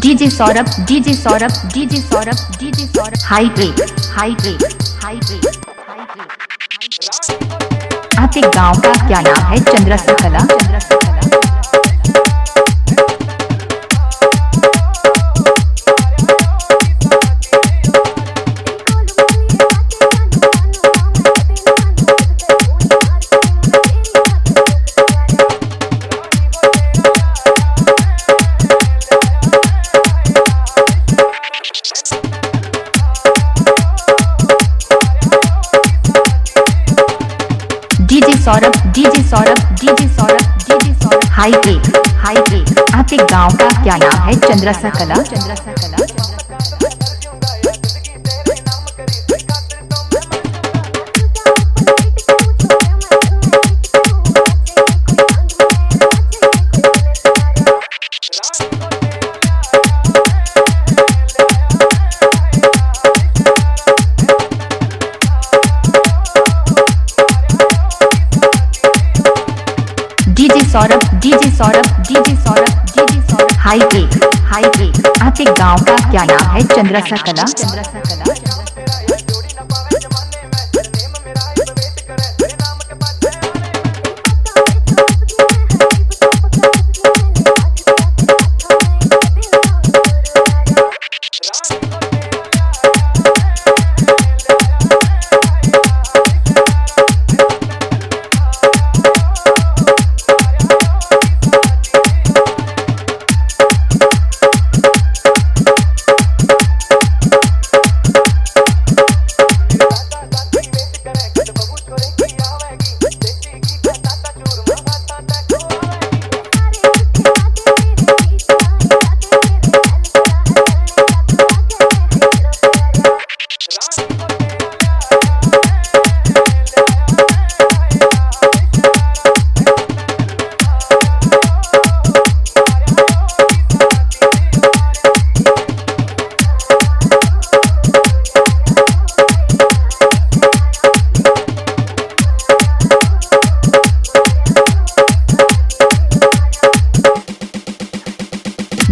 DJ Saurabh DJ Saurabh DJ Saurabh DJ Saurabh high break high break high break high break. आपके गांव का क्या नाम है? Chandrasa Kala. DJ Saurabh DJ Saurabh DJ Saurabh DJ Saurabh high break high break. आपके गांव का क्या नाम है? Chandrasa Kala. Chandrasa Kala. DJ Saurabh DJ Saurabh DJ Saurabh DJ Saurabh high break high break. आपके गांव का क्या नाम है? Chandrasa Kala. Chandrasa Kala.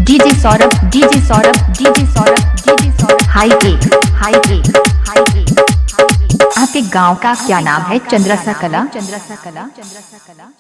DJ Saurabh DJ Saurabh DJ Saurabh DJ Saurabh high break high break high break high break. आपके गांव का क्या नाम है? चंद्रसा कला। चंद्रसा कला। चंद्रसा कला।